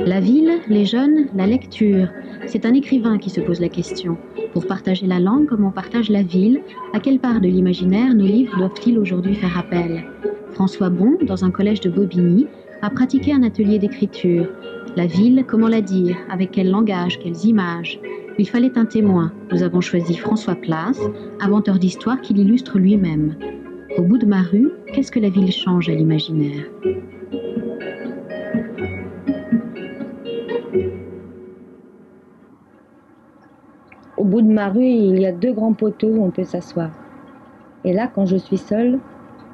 La ville, les jeunes, la lecture. C'est un écrivain qui se pose la question. Pour partager la langue comme on partage la ville, à quelle part de l'imaginaire nos livres doivent-ils aujourd'hui faire appel? François Bon, dans un collège de Bobigny, a pratiqué un atelier d'écriture. La ville, comment la dire? Avec quel langage? Quelles images? Il fallait un témoin. Nous avons choisi François Place, inventeur d'histoire qui l'illustre lui-même. Au bout de ma rue, qu'est-ce que la ville change à l'imaginaire? Au bout de ma rue, il y a 2 grands poteaux où on peut s'asseoir. Et là, quand je suis seule,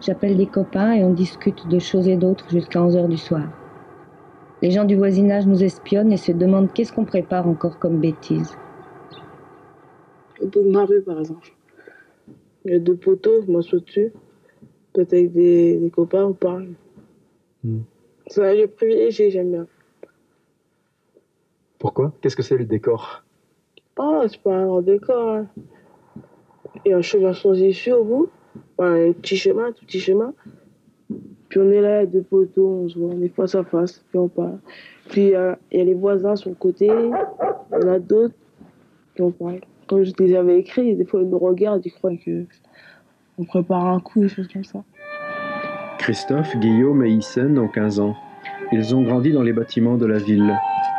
j'appelle des copains et on discute de choses et d'autres jusqu'à 11h du soir. Les gens du voisinage nous espionnent et se demandent qu'est-ce qu'on prépare encore comme bêtises. Au bout de ma rue, par exemple. Il y a 2 poteaux, je m'assois dessus. Peut-être avec des copains, on parle. C'est un lieu privilégié, j'aime bien. Pourquoi? Qu'est-ce que c'est le décor? Oh, c'est pas un grand décor. Hein. Il y a un chemin sans issue au bout. Enfin, un petit chemin, tout petit chemin. Puis on est là, 2 poteaux, on se voit, on est face à face, puis on parle. Puis il y a les voisins sur le côté, il y en a d'autres, puis on parle. Comme je les avais écrits, des fois ils nous regardent, ils croient qu'on prépare un coup, des choses comme ça. Christophe, Guillaume et Hyssen ont 15 ans. Ils ont grandi dans les bâtiments de la ville.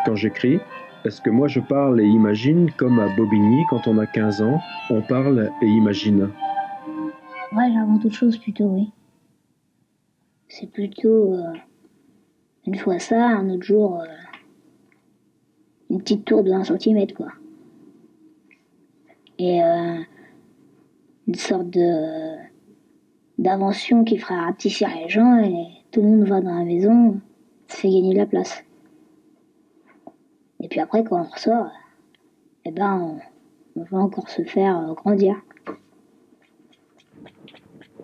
Quand j'écris, est-ce que moi je parle et imagine comme à Bobigny quand on a 15 ans, on parle et imagine? Ouais, j'invente toute chose plutôt, oui. C'est plutôt une fois ça, un autre jour, une petite tour de 1 cm, quoi. Et une sorte d'invention qui fera rapetisser les gens et tout le monde va dans la maison, ça fait gagner de la place. Et puis après, quand on ressort, eh ben, on va encore se faire grandir.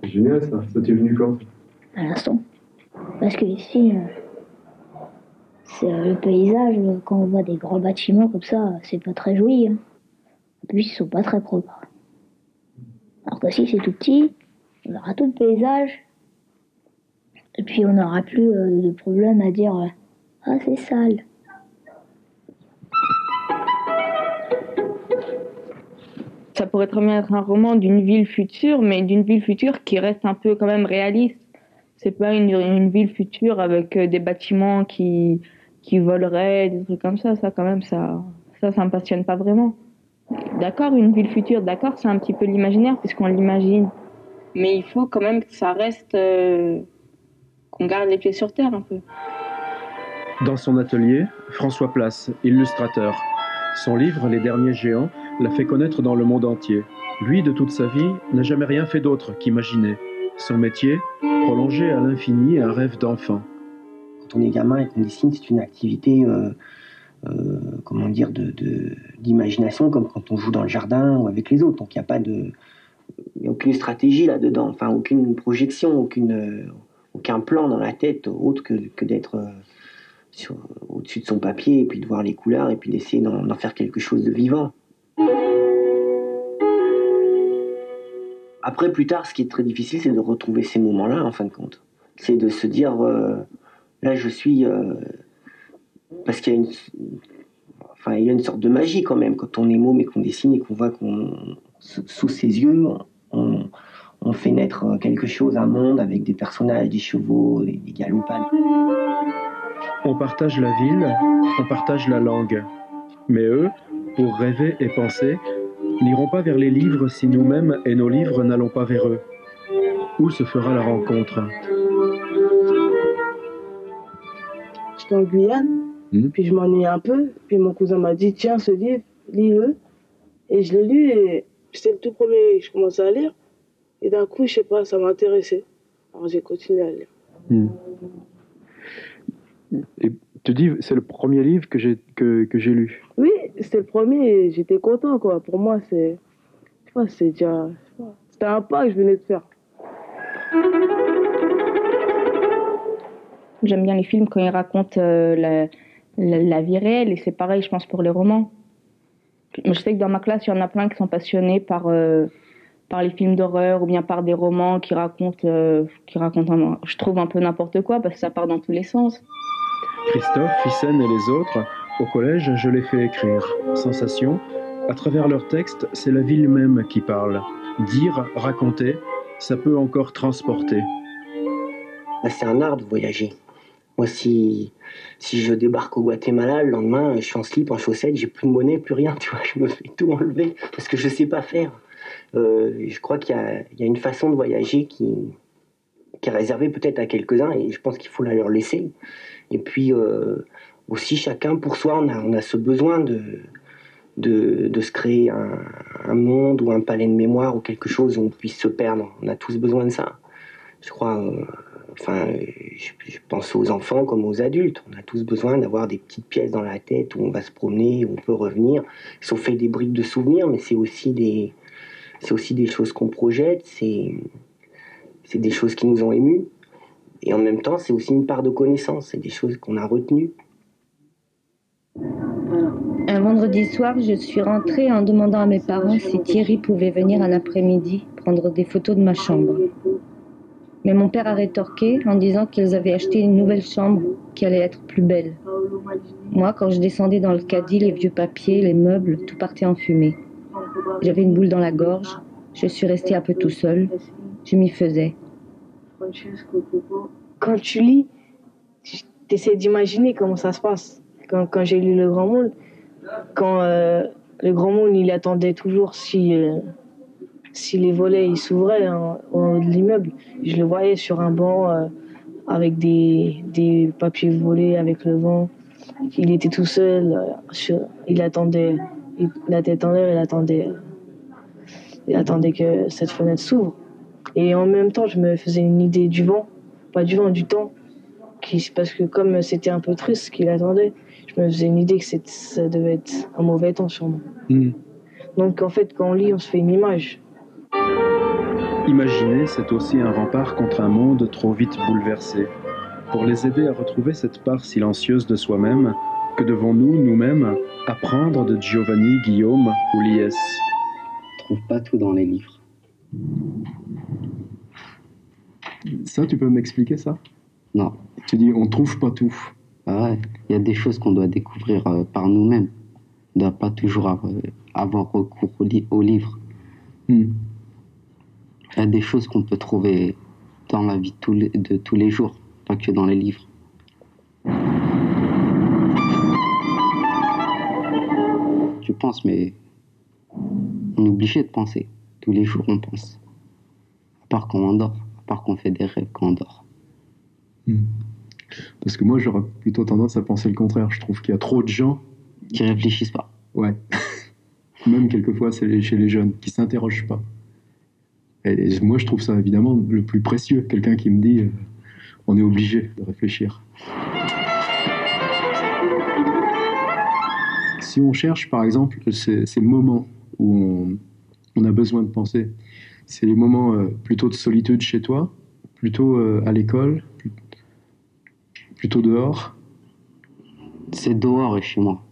Génial ça, ça t'est venu quand? À l'instant. Parce que ici, c'est le paysage, quand on voit des grands bâtiments comme ça, c'est pas très joli. Hein. En plus, ils sont pas très propres. Alors que si c'est tout petit, on aura tout le paysage. Et puis on n'aura plus de problème à dire ah, c'est sale. Ça pourrait très bien être un roman d'une ville future, mais d'une ville future qui reste un peu quand même réaliste. C'est pas une ville future avec des bâtiments qui voleraient, des trucs comme ça. Ça, quand même, ça me passionne pas vraiment. D'accord, une ville future, d'accord, c'est un petit peu l'imaginaire puisqu'on l'imagine. Mais il faut quand même que ça reste... qu'on garde les pieds sur terre un peu. Dans son atelier, François Place, illustrateur. Son livre, Les Derniers Géants, l'a fait connaître dans le monde entier. Lui, de toute sa vie, n'a jamais rien fait d'autre qu'imaginer. Son métier, prolonger à l'infini un rêve d'enfant. Quand on est gamin et qu'on dessine, c'est une activité comment dire, d'imagination, comme quand on joue dans le jardin ou avec les autres. Donc il n'y a aucune stratégie là-dedans, enfin aucune projection, aucun plan dans la tête, autre que d'être au-dessus de son papier et puis de voir les couleurs et puis d'essayer d'en faire quelque chose de vivant. Après, plus tard, ce qui est très difficile, c'est de retrouver ces moments-là, en fin de compte. C'est de se dire, là, je suis... parce qu'il y a il y a une sorte de magie quand même, quand on est môme et qu'on dessine et qu'on voit sous ses yeux, on fait naître quelque chose, un monde avec des personnages, des chevaux, des galopades. On partage la ville, on partage la langue. Mais eux, pour rêver et penser, n'iront pas vers les livres si nous-mêmes et nos livres n'allons pas vers eux. Où se fera la rencontre? J'étais en Guyane, puis je m'ennuyais un peu, puis mon cousin m'a dit tiens ce livre, lis-le. Et je l'ai lu et c'était le tout premier que je commençais à lire. Et d'un coup, je sais pas, ça m'a intéressé. Alors j'ai continué à lire. Et Tu dis, c'est le premier livre que j'ai lu. Oui, c'était le premier et j'étais content, quoi. Pour moi, c'est... Je sais pas, c'est déjà... C'était un pas que je venais de faire. J'aime bien les films quand ils racontent la vie réelle, et c'est pareil, je pense, pour les romans. Je sais que dans ma classe, il y en a plein qui sont passionnés par les films d'horreur ou bien par des romans qui racontent je trouve, un peu n'importe quoi, parce que ça part dans tous les sens. Christophe, Hyacine et les autres, au collège, je les fais écrire. Sensation, à travers leurs textes, c'est la ville même qui parle. Dire, raconter, ça peut encore transporter. C'est un art de voyager. Moi, si je débarque au Guatemala, le lendemain, je suis en slip, en chaussettes, j'ai plus de monnaie, plus rien, tu vois, je me fais tout enlever parce que je sais pas faire. Je crois qu'il y a une façon de voyager qui est réservée peut-être à quelques-uns et je pense qu'il faut la leur laisser. Et puis aussi, chacun pour soi, on a ce besoin de se créer un monde ou un palais de mémoire ou quelque chose où on puisse se perdre. On a tous besoin de ça. Je crois... je pense aux enfants comme aux adultes. On a tous besoin d'avoir des petites pièces dans la tête où on va se promener, où on peut revenir. Ils sont faits des briques de souvenirs, mais c'est aussi des choses qu'on projette, c'est des choses qui nous ont émus. Et en même temps, c'est aussi une part de connaissance, c'est des choses qu'on a retenues. Un vendredi soir, je suis rentrée en demandant à mes parents si Thierry pouvait venir un après-midi prendre des photos de ma chambre. Mais mon père a rétorqué en disant qu'ils avaient acheté une nouvelle chambre qui allait être plus belle. Moi, quand je descendais dans le caddie, les vieux papiers, les meubles, tout partait en fumée. J'avais une boule dans la gorge, je suis restée un peu tout seule, je m'y faisais. Quand tu lis, tu essaies d'imaginer comment ça se passe. Quand j'ai lu Le Grand Monde, quand Le Grand Monde, il attendait toujours si les volets ils s'ouvraient en haut de l'immeuble, je le voyais sur un banc avec des papiers volés avec le vent. Il était tout seul, il attendait, la tête en l'air, il attendait que cette fenêtre s'ouvre. Et en même temps, je me faisais une idée du vent, pas du vent, du temps, parce que comme c'était un peu triste ce qu'il attendait, je me faisais une idée que ça devait être un mauvais temps sûrement. Donc en fait, quand on lit, on se fait une image. Imaginer, c'est aussi un rempart contre un monde trop vite bouleversé. Pour les aider à retrouver cette part silencieuse de soi-même, que devons-nous, nous-mêmes, apprendre de Giovanni, Guillaume ou Liès? On trouve pas tout dans les livres. Ça, tu peux m'expliquer ça? Non. Tu dis, on trouve pas tout. Ah ouais, il y a des choses qu'on doit découvrir par nous-mêmes. On ne doit pas toujours avoir recours aux livres. Il y a des choses qu'on peut trouver dans la vie de tous les jours, pas que dans les livres. Tu penses, mais on est obligé de penser. Tous les jours, on pense. À part quand on dort, à part qu'on fait des rêves quand on dort. Parce que moi, j'aurais plutôt tendance à penser le contraire. Je trouve qu'il y a trop de gens qui réfléchissent pas. Ouais. Même quelquefois, c'est chez les jeunes qui s'interrogent pas. Et moi, je trouve ça évidemment le plus précieux. Quelqu'un qui me dit on est obligé de réfléchir. Si on cherche, par exemple, ces moments où on a besoin de penser, c'est les moments plutôt de solitude chez toi, plutôt à l'école, plutôt dehors? C'est dehors et chez moi.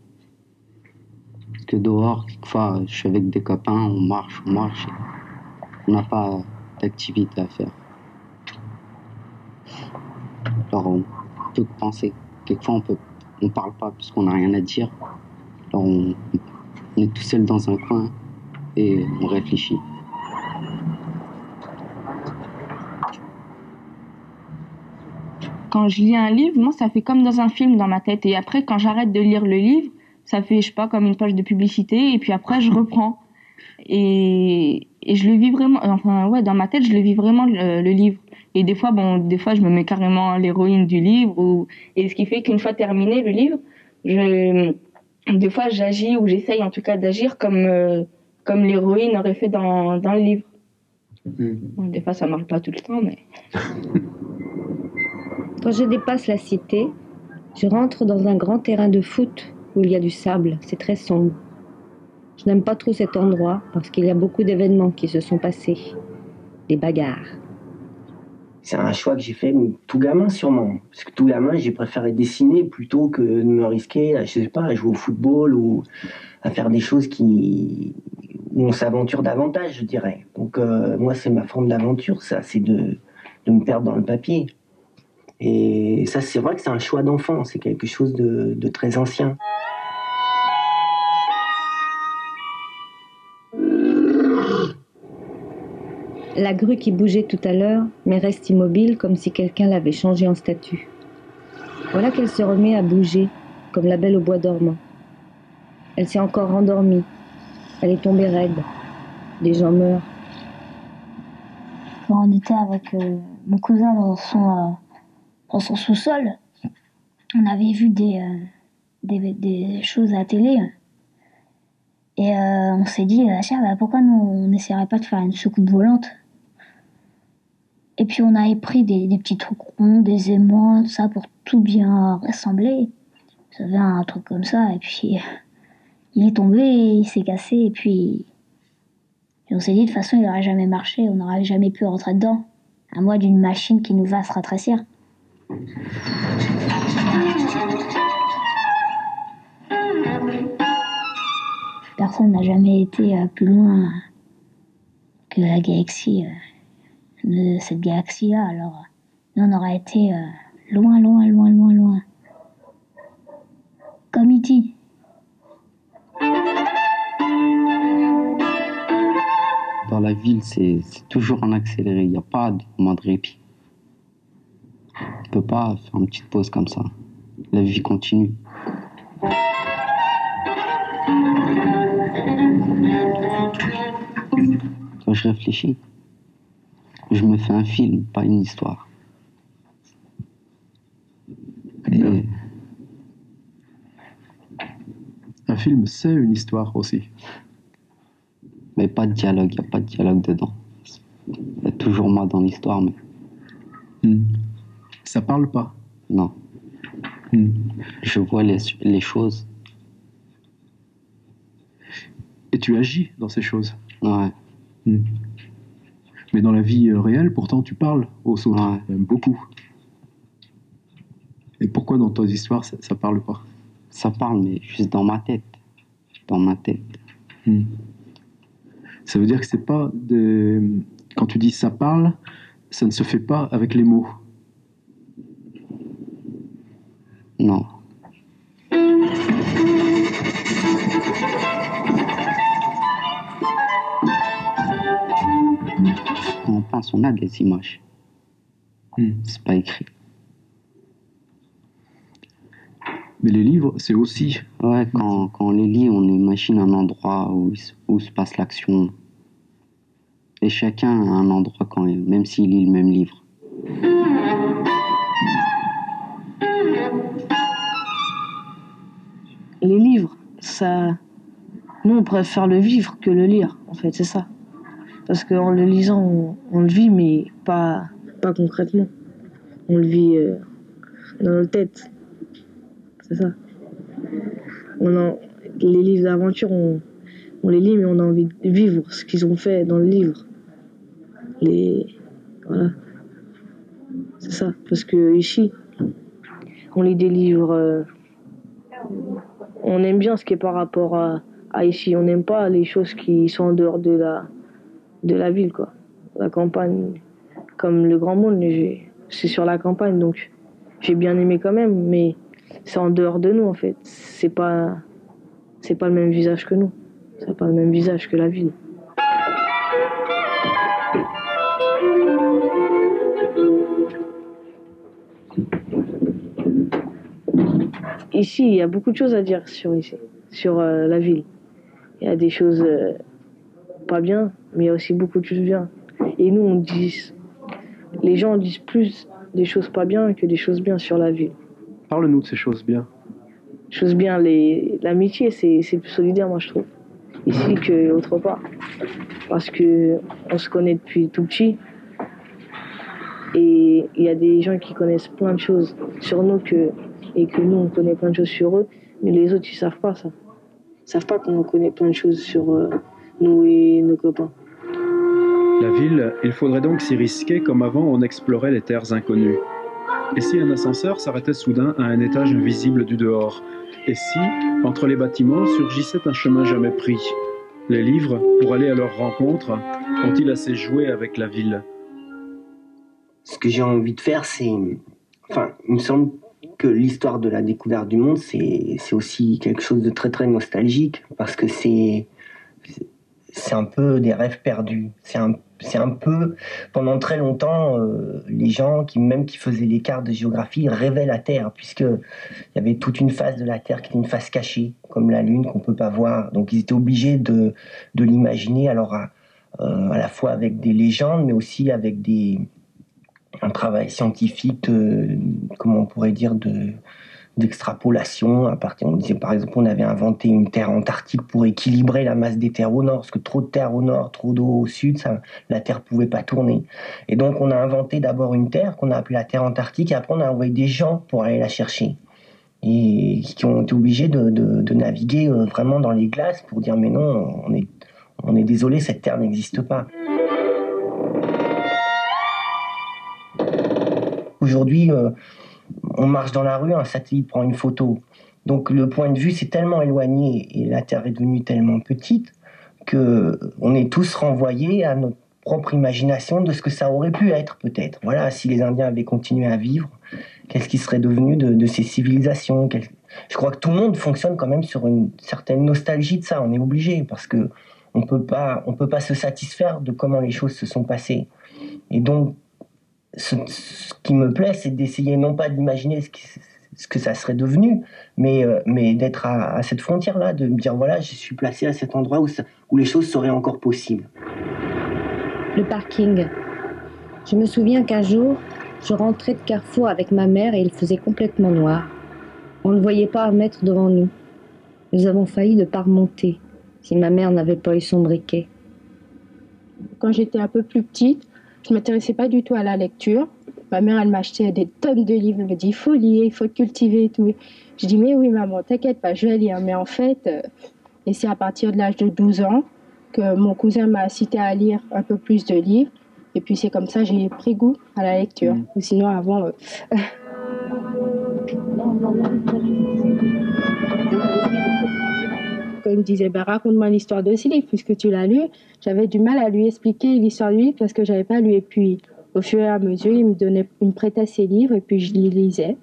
Parce que dehors, quelquefois, je suis avec des copains, on marche. On n'a pas d'activité à faire. Alors on peut penser. Quelquefois on parle pas parce qu'on n'a rien à dire. Alors on est tout seul dans un coin et on réfléchit. Quand je lis un livre, moi ça fait comme dans un film dans ma tête. Et après quand j'arrête de lire le livre, ça fait, je sais pas, comme une page de publicité. Et puis après je reprends. Et je le vis vraiment, enfin ouais, dans ma tête je le vis vraiment le livre. Et des fois je me mets carrément l'héroïne du livre, et ce qui fait qu'une fois terminé le livre, des fois j'agis, ou j'essaye en tout cas d'agir comme l'héroïne aurait fait dans le livre. Bon, des fois ça marche pas tout le temps, mais... Quand je dépasse la cité, Je rentre dans un grand terrain de foot où il y a du sable, c'est très sombre. Je n'aime pas trop cet endroit parce qu'il y a beaucoup d'événements qui se sont passés, des bagarres. C'est un choix que j'ai fait tout gamin sûrement. Parce que tout gamin, j'ai préféré dessiner plutôt que de me risquer, je sais pas, à jouer au football ou à faire des choses où on s'aventure davantage, je dirais. Donc moi, c'est ma forme d'aventure, ça, c'est de me perdre dans le papier. Et ça, c'est vrai que c'est un choix d'enfant, c'est quelque chose de très ancien. La grue qui bougeait tout à l'heure, mais reste immobile comme si quelqu'un l'avait changée en statue. Voilà qu'elle se remet à bouger, comme la belle au bois dormant. Elle s'est encore endormie. Elle est tombée raide. Des gens meurent. Quand on était avec mon cousin dans son sous-sol, on avait vu des choses à la télé. Et on s'est dit, tiens, pourquoi nous, on n'essaierait pas de faire une soucoupe volante? Et puis on avait pris des petits trucs ronds, des aimants, tout ça, pour tout bien rassembler. Ça avait un truc comme ça, et puis il est tombé, il s'est cassé, et puis on s'est dit, de toute façon, il n'aurait jamais marché, on n'aurait jamais pu rentrer dedans, à moins d'une machine qui nous va se ratracir. Personne n'a jamais été plus loin que la galaxie, de cette galaxie-là. Alors, nous, on aurait été loin, loin, loin, loin, loin. Comme E.T. Dans la ville, c'est toujours en accéléré, il n'y a pas de moment de répit. On ne peut pas faire une petite pause comme ça. La vie continue. Quand je réfléchis, je me fais un film, pas une histoire. Et... Un film, c'est une histoire aussi. Mais pas de dialogue, il n'y a pas de dialogue dedans. Il y a toujours moi dans l'histoire, mais... Ça parle pas? Non. Je vois les choses. Et tu agis dans ces choses? Ouais. Mais dans la vie réelle, pourtant, tu parles aux autres, ouais. Même beaucoup. Et pourquoi dans tes histoires, ça parle pas? Ça parle, mais juste dans ma tête. Dans ma tête. Ça veut dire que c'est pas des... Quand tu dis ça parle, ça ne se fait pas avec les mots. Non. Quand on pense, on a des images. C'est pas écrit. Mais les livres, c'est aussi... Ouais, quand on les lit, on imagine un endroit où se passe l'action. Et chacun a un endroit quand même s'il lit le même livre. Les livres, ça... Nous, on préfère le vivre que le lire, en fait, c'est ça. Parce qu'en le lisant, on le vit, mais pas concrètement. On le vit dans notre tête. C'est ça. Les livres d'aventure, on les lit, mais on a envie de vivre ce qu'ils ont fait dans le livre. Voilà. C'est ça. Parce que ici, on lit des livres... on aime bien ce qui est par rapport à ici. On n'aime pas les choses qui sont en dehors de la ville, quoi. La campagne, comme le grand monde, c'est sur la campagne, donc j'ai bien aimé quand même, mais c'est en dehors de nous, en fait. C'est pas le même visage que nous. C'est pas le même visage que la ville. Ici, il y a beaucoup de choses à dire sur la ville. Il y a des choses pas bien, mais il y a aussi beaucoup de choses bien. Et nous, les gens disent plus des choses pas bien que des choses bien sur la ville. Parle-nous de ces choses bien. Choses bien, l'amitié, c'est plus solidaire, moi, je trouve, ici qu'autre part. Parce qu'on se connaît depuis tout petit. Et il y a des gens qui connaissent plein de choses sur nous que et que nous, on connaît plein de choses sur eux, mais les autres, ils savent pas ça. Ils savent pas qu'on connaît plein de choses sur nous et nos copains. La ville, il faudrait donc s'y risquer comme avant on explorait les terres inconnues. Et si un ascenseur s'arrêtait soudain à un étage invisible du dehors? Et si, entre les bâtiments, surgissait un chemin jamais pris? Les livres, pour aller à leur rencontre, ont-ils assez joué avec la ville? Ce que j'ai envie de faire, c'est... Enfin, il me semble que l'histoire de la découverte du monde, c'est aussi quelque chose de très très nostalgique, parce que c'est un peu des rêves perdus. C'est un peu, pendant très longtemps, les gens qui faisaient des cartes de géographie rêvaient la Terre, puisqu'il y avait toute une face de la Terre qui était une face cachée, comme la Lune qu'on ne peut pas voir. Donc ils étaient obligés de l'imaginer, alors à la fois avec des légendes, mais aussi avec un travail scientifique, comment on pourrait dire, d'extrapolation. On disait par exemple on avait inventé une terre antarctique pour équilibrer la masse des terres au nord, parce que trop de terre au nord, trop d'eau au sud, la terre pouvait pas tourner. Et donc on a inventé d'abord une terre qu'on a appelée la terre antarctique, et après on a envoyé des gens pour aller la chercher, et qui ont été obligés de naviguer vraiment dans les glaces pour dire mais non, on est désolé, cette terre n'existe pas. Aujourd'hui, on marche dans la rue, un satellite prend une photo. Donc le point de vue s'est tellement éloigné et la Terre est devenue tellement petite qu'on est tous renvoyés à notre propre imagination de ce que ça aurait pu être peut-être. Voilà, si les Indiens avaient continué à vivre, qu'est-ce qui serait devenu de ces civilisations? Je crois que tout le monde fonctionne quand même sur une certaine nostalgie de ça, on est obligé, parce que on peut pas se satisfaire de comment les choses se sont passées. Et donc, ce qui me plaît, c'est d'essayer non pas d'imaginer ce que ça serait devenu, mais d'être à cette frontière-là, de me dire voilà, je suis placé à cet endroit où les choses seraient encore possibles. Le parking. Je me souviens qu'un jour, je rentrais de Carrefour avec ma mère et il faisait complètement noir. On ne voyait pas un mètre devant nous. Nous avons failli ne pas remonter si ma mère n'avait pas eu son briquet. Quand j'étais un peu plus petite, je ne m'intéressais pas du tout à la lecture. Ma mère, elle m'achetait des tonnes de livres. Elle me dit, il faut lire, il faut cultiver et tout. Je dis, mais oui, maman, t'inquiète pas, je vais lire. Mais en fait, et c'est à partir de l'âge de 12 ans que mon cousin m'a incité à lire un peu plus de livres. Et puis c'est comme ça que j'ai pris goût à la lecture. Ou sinon, avant... Quand il me disait, raconte-moi l'histoire de ce livre, puisque tu l'as lu, j'avais du mal à lui expliquer l'histoire du livre parce que je n'avais pas lu. Et puis, au fur et à mesure, il me prêtait ses livres et puis je les lisais.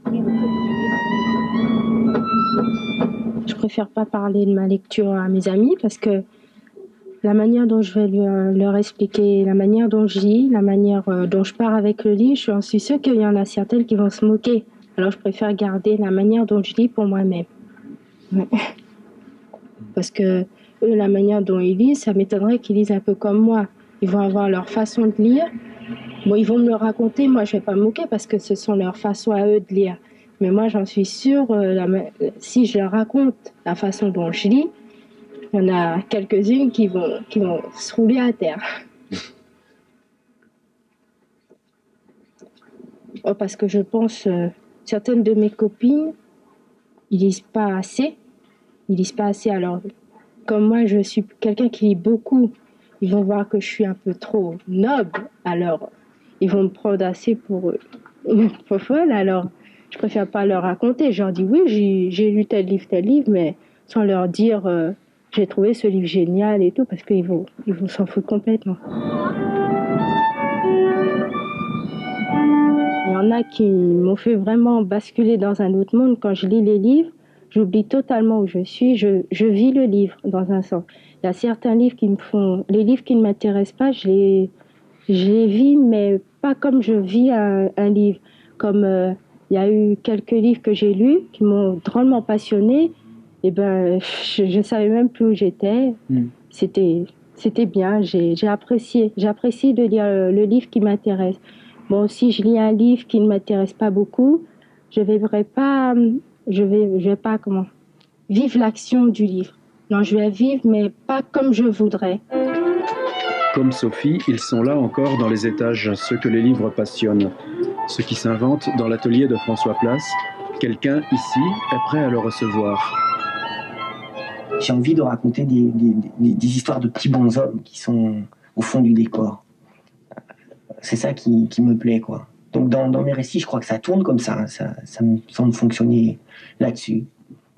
Je préfère pas parler de ma lecture à mes amis parce que la manière dont je vais leur expliquer, la manière dont je lis, la manière dont je pars avec le livre, je suis sûre qu'il y en a certaines qui vont se moquer. Alors, je préfère garder la manière dont je lis pour moi-même. Ouais. Parce que eux, la manière dont ils lisent, ça m'étonnerait qu'ils lisent un peu comme moi. Ils vont avoir leur façon de lire. Bon, ils vont me le raconter, moi je ne vais pas me moquer parce que ce sont leurs façons à eux de lire. Mais moi, j'en suis sûre, si je leur raconte la façon dont je lis, il y en a quelques-unes qui vont se rouler à terre. Oh, parce que je pense, certaines de mes copines, ils lisent pas assez. Ils lisent pas assez. Alors, comme moi, je suis quelqu'un qui lit beaucoup, ils vont voir que je suis un peu trop noble. Alors, ils vont me prendre assez pour folle. Alors, je préfère pas leur raconter. Je leur dis oui, j'ai lu tel livre, mais sans leur dire j'ai trouvé ce livre génial et tout, parce qu'ils vont s'en foutre complètement. Il y en a qui m'ont fait vraiment basculer dans un autre monde. Quand je lis les livres, j'oublie totalement où je suis. Je vis le livre dans un sens. Il y a certains livres qui me font... Les livres qui ne m'intéressent pas, je les vis, mais pas comme je vis un livre. Comme il y a eu quelques livres que j'ai lus qui m'ont drôlement passionnée. Et ben, je ne savais même plus où j'étais. C'était bien. J'ai apprécié. J'apprécie de lire le livre qui m'intéresse. Bon, si je lis un livre qui ne m'intéresse pas beaucoup, je vais pas vivre l'action du livre. Non, je vais vivre, mais pas comme je voudrais. Comme Sophie, ils sont là encore dans les étages, ceux que les livres passionnent. Ceux qui s'inventent dans l'atelier de François Place, Quelqu'un ici est prêt à le recevoir. J'ai envie de raconter des histoires de petits bonshommes qui sont au fond du décor. C'est ça qui me plaît, quoi. Donc dans mes récits, je crois que ça tourne comme ça. Hein. Ça me semble fonctionner là-dessus.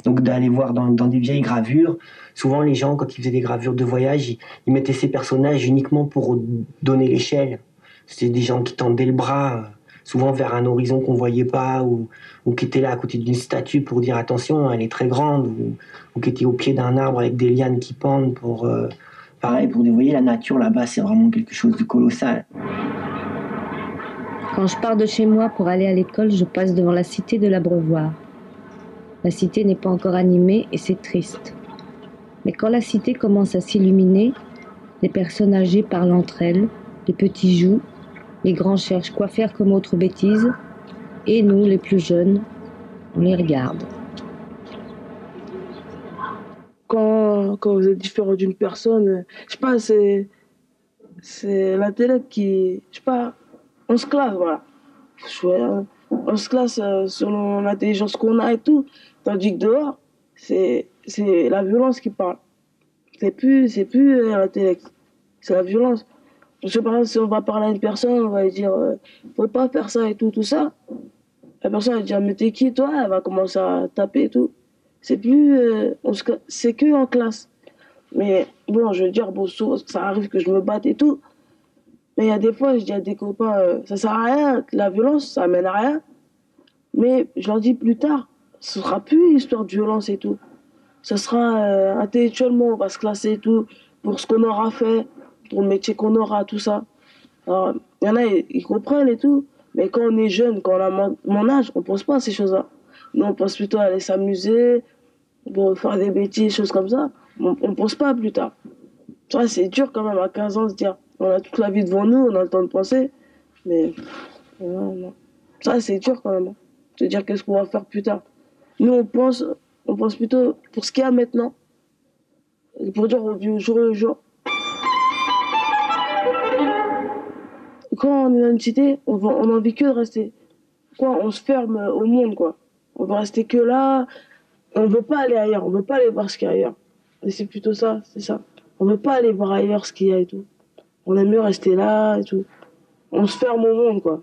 Donc d'aller voir dans des vieilles gravures, souvent les gens, quand ils faisaient des gravures de voyage, ils mettaient ces personnages uniquement pour donner l'échelle. C'était des gens qui tendaient le bras, souvent vers un horizon qu'on voyait pas, ou qui étaient là à côté d'une statue pour dire attention, elle est très grande, ou qui étaient au pied d'un arbre avec des lianes qui pendent pour... pareil, pour vous voyez, la nature là-bas, c'est vraiment quelque chose de colossal. Quand je pars de chez moi pour aller à l'école, je passe devant la cité de l'Abreuvoir. La cité n'est pas encore animée et c'est triste. Mais quand la cité commence à s'illuminer, les personnes âgées parlent entre elles, les petits jouent, les grands cherchent quoi faire comme autre bêtise, et nous, les plus jeunes, on les regarde. Quand vous êtes différent d'une personne, je sais pas, c'est l'intellect qui, je sais pas, on se classe, voilà. On se classe selon l'intelligence qu'on a et tout, tandis que dehors, c'est la violence qui parle. C'est plus l'intellect, c'est la violence. Parce que par exemple, si on va parler à une personne, on va lui dire faut pas faire ça et tout ça. La personne va dire mais t'es qui toi? Elle va commencer à taper et tout. C'est plus c'est que en classe. Mais bon, je veux dire, bon, ça arrive que je me batte et tout. Mais il y a des fois, je dis à des copains, ça sert à rien, la violence, ça amène à rien. Mais je leur dis plus tard, ce sera plus une histoire de violence et tout. Ce sera intellectuellement, on va se classer et tout, pour ce qu'on aura fait, pour le métier qu'on aura, tout ça. Alors, il y en a, ils comprennent et tout. Mais quand on est jeune, quand on a mon âge, on pense pas à ces choses-là. Nous, on pense plutôt à aller s'amuser, pour faire des bêtises, choses comme ça. On pense pas plus tard. Tu vois, c'est dur quand même à 15 ans de se dire, on a toute la vie devant nous, on a le temps de penser. Mais non. Ça, c'est dur quand même. Se dire qu'est-ce qu'on va faire plus tard. Nous, on pense plutôt pour ce qu'il y a maintenant. Et pour dire on vit au jour le jour. Quand on est dans une cité, on a envie que de rester. Quoi, on se ferme au monde, quoi. On veut rester que là. On veut pas aller ailleurs. On veut pas aller voir ce qu'il y a ailleurs. Et c'est plutôt ça, c'est ça. On veut pas aller voir ailleurs ce qu'il y a et tout. On aime mieux rester là et tout. On se ferme au monde, quoi.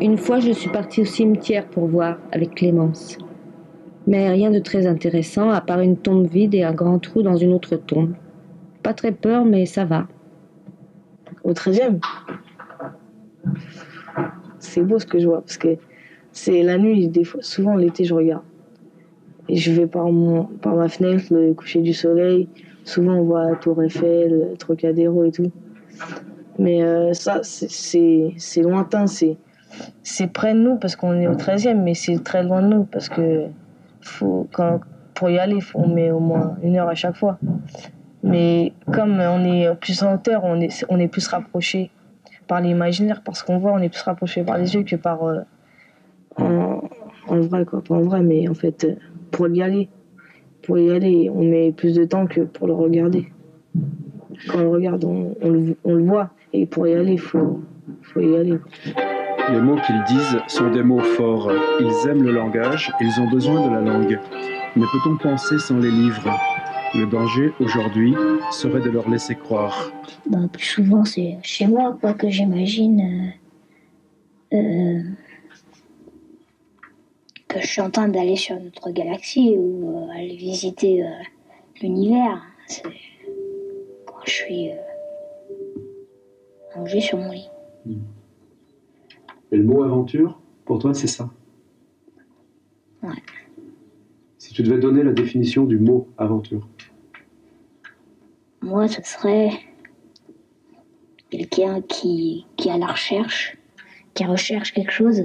Une fois, je suis partie au cimetière pour voir avec Clémence. Mais rien de très intéressant, à part une tombe vide et un grand trou dans une autre tombe. Pas très peur, mais ça va. Au 13e, c'est beau ce que je vois, parce que c'est la nuit, des fois, souvent l'été, je regarde. Et je vais par ma fenêtre, le coucher du soleil. Souvent, on voit la Tour Eiffel, le Trocadéro et tout. Mais ça, c'est lointain, c'est près de nous parce qu'on est au 13e, mais c'est très loin de nous parce que pour y aller, on met au moins 1 heure à chaque fois. Mais comme on est plus en hauteur, on est plus rapproché par l'imaginaire, parce qu'on voit, on est plus rapproché par les yeux que par en vrai, quoi. Pas en vrai, mais en fait, pour y aller, on met plus de temps que pour le regarder. Quand on le regarde, on le voit, et pour y aller, il faut y aller. Les mots qu'ils disent sont des mots forts. Ils aiment le langage, ils ont besoin de la langue. Mais peut-on penser sans les livres? Le danger, aujourd'hui, serait de leur laisser croire. Plus souvent, c'est chez moi, quoi, que j'imagine que je suis en train d'aller sur une autre galaxie ou aller visiter l'univers. C'est quand je suis allongée sur mon lit. Et le mot aventure, pour toi, c'est ça? Ouais. Si tu devais donner la définition du mot aventure? Moi, ce serait quelqu'un qui est à la recherche, qui recherche quelque chose,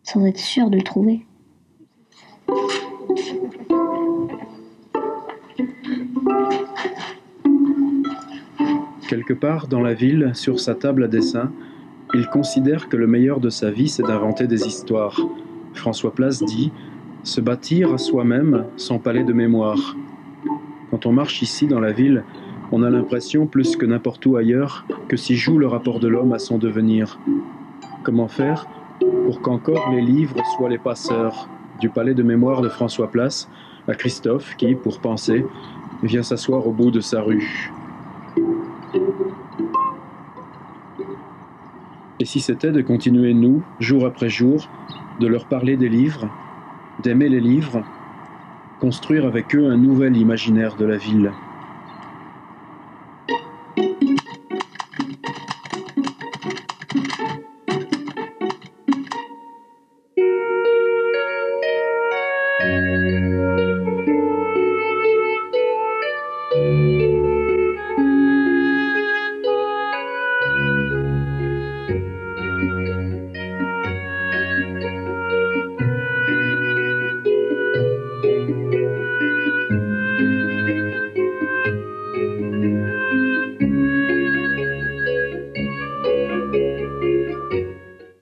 sans être sûr de le trouver. Quelque part dans la ville, sur sa table à dessin, il considère que le meilleur de sa vie, c'est d'inventer des histoires. François Place dit « Se bâtir à soi-même son palais de mémoire ». Quand on marche ici dans la ville, on a l'impression, plus que n'importe où ailleurs, que s'y joue le rapport de l'homme à son devenir. Comment faire pour qu'encore les livres soient les passeurs, du palais de mémoire de François Place à Christophe qui, pour penser, vient s'asseoir au bout de sa rue. Et si c'était de continuer, nous, jour après jour, de leur parler des livres, d'aimer les livres, construire avec eux un nouvel imaginaire de la ville.